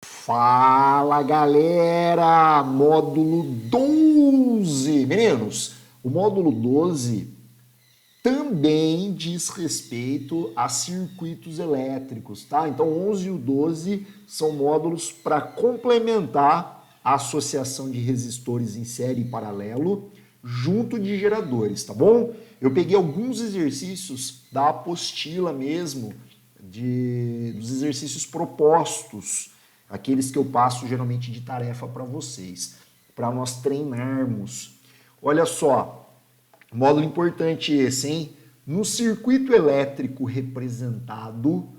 Fala galera, módulo 12. Meninos, o módulo 12 também diz respeito a circuitos elétricos, tá? Então 11 e o 12 são módulos para complementar a associação de resistores em série e paralelo junto de geradores, tá bom? Eu peguei alguns exercícios da apostila mesmo, dos exercícios propostos, aqueles que eu passo geralmente de tarefa para vocês, para nós treinarmos. Olha só, módulo importante esse, hein? No circuito elétrico representado,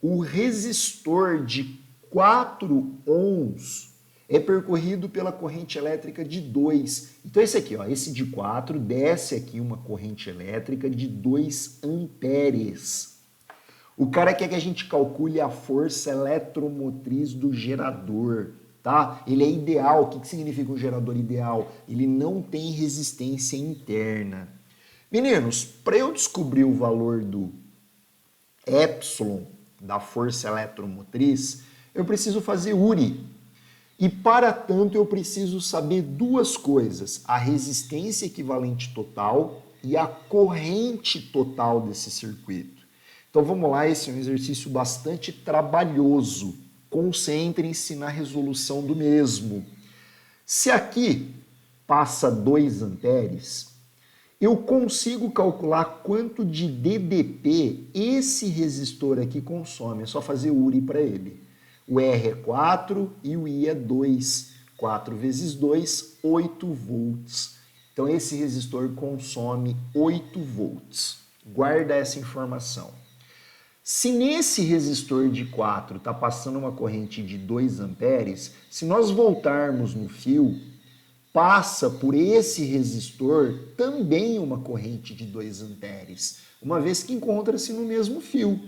o resistor de 4 ohms é percorrido pela corrente elétrica de 2. Então esse aqui, ó, esse de 4, desce aqui uma corrente elétrica de 2 amperes. O cara quer que a gente calcule a força eletromotriz do gerador, tá? Ele é ideal. O que significa um gerador ideal? Ele não tem resistência interna. Meninos, para eu descobrir o valor do epsilon da força eletromotriz, eu preciso fazer URI. E para tanto eu preciso saber duas coisas: a resistência equivalente total e a corrente total desse circuito. Então vamos lá, esse é um exercício bastante trabalhoso. Concentrem-se na resolução do mesmo. Se aqui passa 2 amperes, eu consigo calcular quanto de DDP esse resistor aqui consome. É só fazer URI para ele. O R é 4 e o I é 2. 4 vezes 2, 8 volts. Então esse resistor consome 8 volts. Guarda essa informação. Se nesse resistor de 4 está passando uma corrente de 2 amperes, se nós voltarmos no fio, passa por esse resistor também uma corrente de 2 amperes, uma vez que encontra-se no mesmo fio.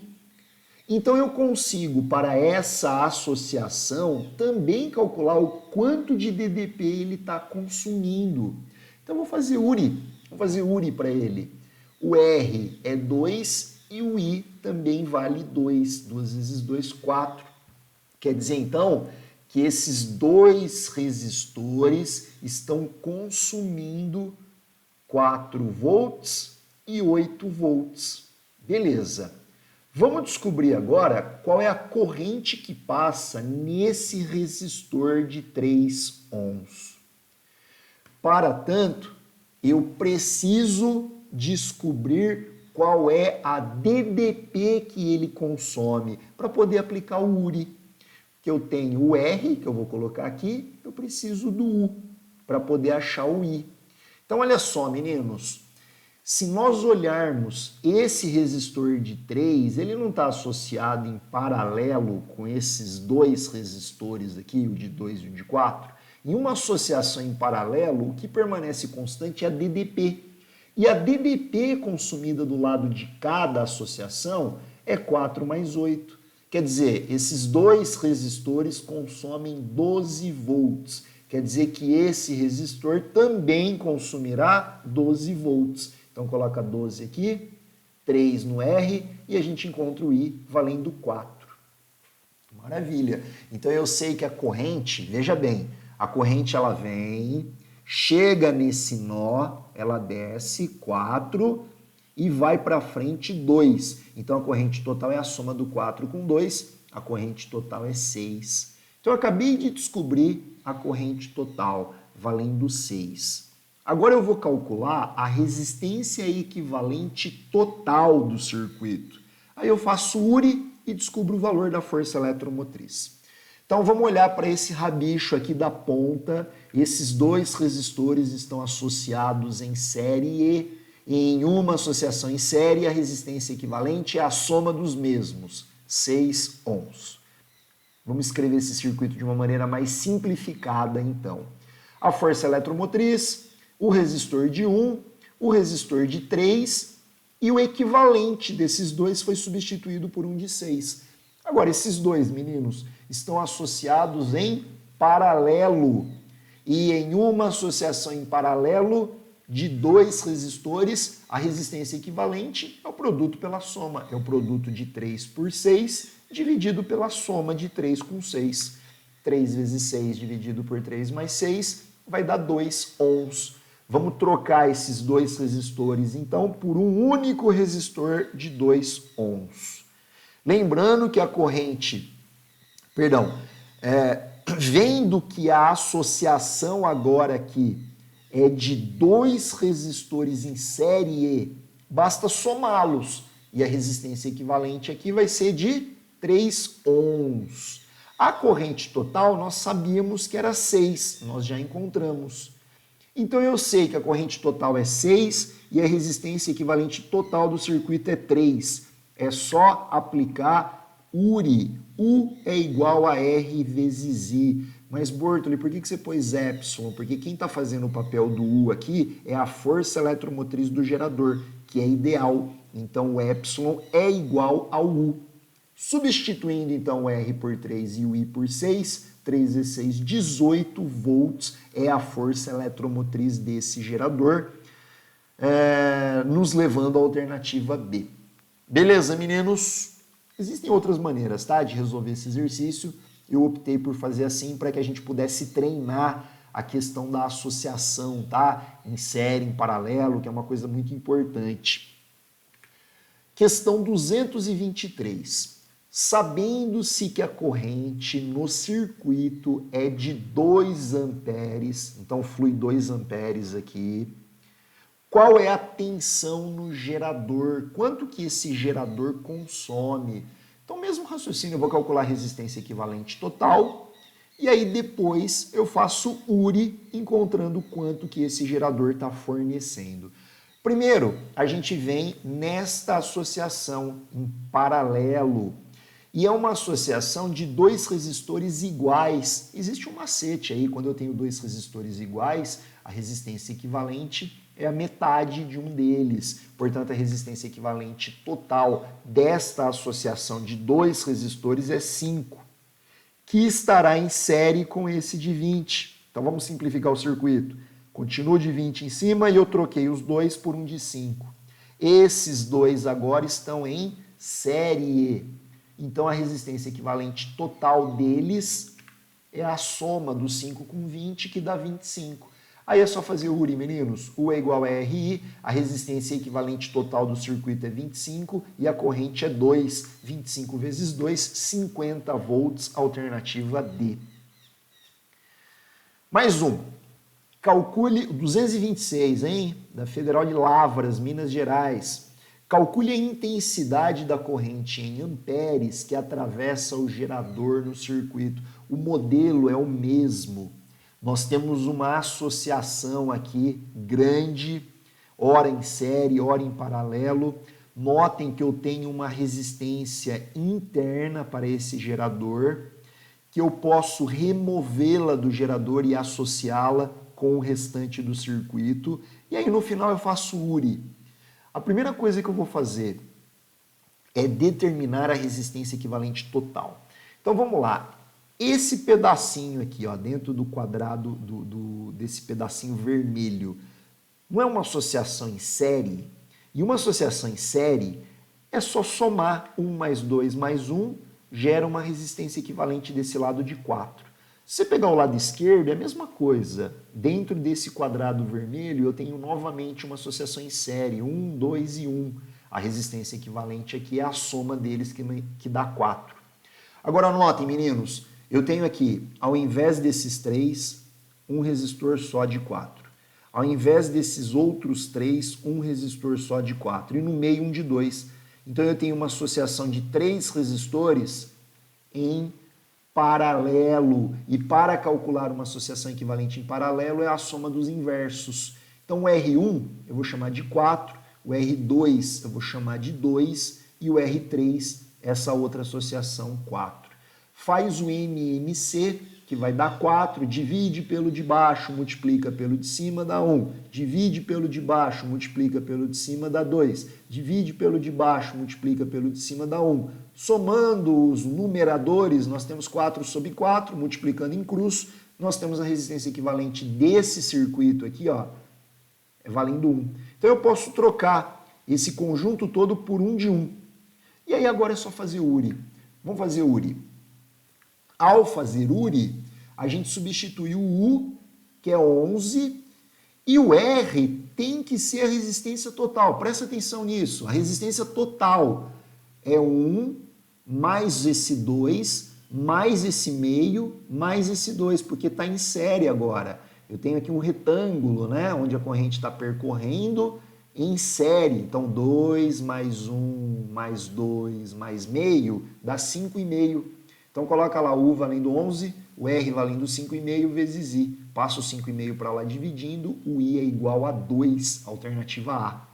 Então eu consigo, para essa associação, também calcular o quanto de DDP ele está consumindo. Então eu vou fazer URI para ele. O R é 2 e o I também vale 2. 2 vezes 2, 4. Quer dizer, então, que esses dois resistores estão consumindo 4 volts e 8 volts. Beleza. Vamos descobrir agora qual é a corrente que passa nesse resistor de 3 ohms. Para tanto, eu preciso descobrir qual é a DDP que ele consome para poder aplicar o URI. Que eu tenho o R, que eu vou colocar aqui, eu preciso do U para poder achar o I. Então, olha só, meninos, se nós olharmos esse resistor de 3, ele não está associado em paralelo com esses dois resistores aqui, o de 2 e o de 4. Em uma associação em paralelo, o que permanece constante é a DDP. E a DDP consumida do lado de cada associação é 4 mais 8. Quer dizer, esses dois resistores consomem 12 volts. Quer dizer que esse resistor também consumirá 12 volts. Então coloca 12 aqui, 3 no R e a gente encontra o I valendo 4. Maravilha. Então eu sei que a corrente, veja bem, a corrente ela vem, chega nesse nó, ela desce 4 e vai para frente 2. Então a corrente total é a soma do 4 com 2, a corrente total é 6. Então eu acabei de descobrir a corrente total, valendo 6. Agora eu vou calcular a resistência equivalente total do circuito. Aí eu faço URI e descubro o valor da força eletromotriz. Então vamos olhar para esse rabicho aqui da ponta. Esses dois resistores estão associados em série e em uma associação em série a resistência equivalente é a soma dos mesmos, 6 ohms. Vamos escrever esse circuito de uma maneira mais simplificada então. A força eletromotriz, o resistor de 1, o resistor de 3 e o equivalente desses dois foi substituído por um de 6. Agora, esses dois, meninos, estão associados em paralelo. E em uma associação em paralelo de dois resistores, a resistência equivalente é o produto pela soma. É o produto de 3 por 6 dividido pela soma de 3 com 6. 3 vezes 6 dividido por 3 mais 6 vai dar 2 ohms. Vamos trocar esses dois resistores, então, por um único resistor de 2 ohms. Lembrando que a corrente, vendo que a associação agora aqui é de dois resistores em série, basta somá-los. E a resistência equivalente aqui vai ser de 3 ohms. A corrente total nós sabíamos que era 6, nós já encontramos. Então eu sei que a corrente total é 6 e a resistência equivalente total do circuito é 3. É só aplicar URI. U é igual a R vezes I. Mas, Bortoli, por que você pôs epsilon? Porque quem está fazendo o papel do U aqui é a força eletromotriz do gerador, que é ideal. Então, o epsilon é igual ao U. Substituindo, então, o R por 3 e o I por 6, 3 vezes 6, 18 volts é a força eletromotriz desse gerador, nos levando à alternativa B. Beleza, meninos? Existem outras maneiras, tá, de resolver esse exercício. Eu optei por fazer assim para que a gente pudesse treinar a questão da associação, tá? Em série, em paralelo, que é uma coisa muito importante. Questão 223. Sabendo-se que a corrente no circuito é de 2 amperes, então flui 2 amperes aqui, qual é a tensão no gerador? Quanto que esse gerador consome? Então, mesmo raciocínio, eu vou calcular a resistência equivalente total e aí depois eu faço URI encontrando quanto que esse gerador está fornecendo. Primeiro, a gente vem nesta associação em paralelo. E é uma associação de dois resistores iguais. Existe um macete aí, quando eu tenho dois resistores iguais, a resistência equivalente é a metade de um deles. Portanto, a resistência equivalente total desta associação de dois resistores é 5, que estará em série com esse de 20. Então, vamos simplificar o circuito. Continuo de 20 em cima e eu troquei os dois por um de 5. Esses dois agora estão em série. Então, a resistência equivalente total deles é a soma do 5 com 20, que dá 25. Aí é só fazer o URI, meninos. U é igual a RI, a resistência equivalente total do circuito é 25 e a corrente é 2. 25 vezes 2, 50 volts, alternativa D. Mais um. Calcule 226, hein? Da Federal de Lavras, Minas Gerais. Calcule a intensidade da corrente em amperes que atravessa o gerador no circuito. O modelo é o mesmo. Nós temos uma associação aqui grande, ora em série, ora em paralelo. Notem que eu tenho uma resistência interna para esse gerador, que eu posso removê-la do gerador e associá-la com o restante do circuito. E aí no final eu faço URI. A primeira coisa que eu vou fazer é determinar a resistência equivalente total. Então vamos lá. Esse pedacinho aqui, ó, dentro do quadrado desse pedacinho vermelho, não é uma associação em série? E uma associação em série é só somar 1 mais 2 mais 1, gera uma resistência equivalente desse lado de 4. Se você pegar o lado esquerdo, é a mesma coisa. Dentro desse quadrado vermelho, eu tenho novamente uma associação em série, 1, 2 e 1. A resistência equivalente aqui é a soma deles, que dá 4. Agora anotem, meninos, eu tenho aqui, ao invés desses 3, um resistor só de 4. Ao invés desses outros 3, um resistor só de 4. E no meio, um de 2. Então, eu tenho uma associação de 3 resistores em paralelo. E para calcular uma associação equivalente em paralelo, é a soma dos inversos. Então, o R1 eu vou chamar de 4, o R2 eu vou chamar de 2 e o R3, essa outra associação, 4. Faz o MMC, que vai dar 4, divide pelo de baixo, multiplica pelo de cima, dá 1. Divide pelo de baixo, multiplica pelo de cima, dá 2. Divide pelo de baixo, multiplica pelo de cima, dá 1. Somando os numeradores, nós temos 4 sobre 4, multiplicando em cruz, nós temos a resistência equivalente desse circuito aqui, ó, valendo 1. Então eu posso trocar esse conjunto todo por 1 de 1. E aí agora é só fazer URI. Vamos fazer URI. Ao fazer URI, a gente substitui o U, que é 11, e o R tem que ser a resistência total. Presta atenção nisso. A resistência total é 1 mais esse 2, mais esse meio, mais esse 2, porque está em série agora. Eu tenho aqui um retângulo, né, onde a corrente está percorrendo em série. Então, 2 mais 1 mais 2 mais meio dá 5,5. Então, coloca lá U valendo 11, o R valendo 5,5 vezes I. Passa o 5,5 para lá dividindo, o I é igual a 2, alternativa A.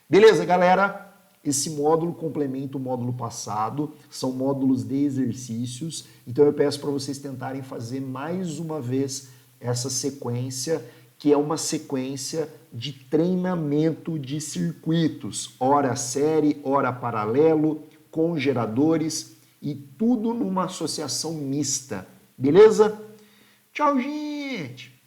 Beleza, galera? Esse módulo complementa o módulo passado, são módulos de exercícios, então eu peço para vocês tentarem fazer mais uma vez essa sequência, que é uma sequência de treinamento de circuitos, ora série, ora paralelo, com geradores e tudo numa associação mista, beleza? Tchau, gente!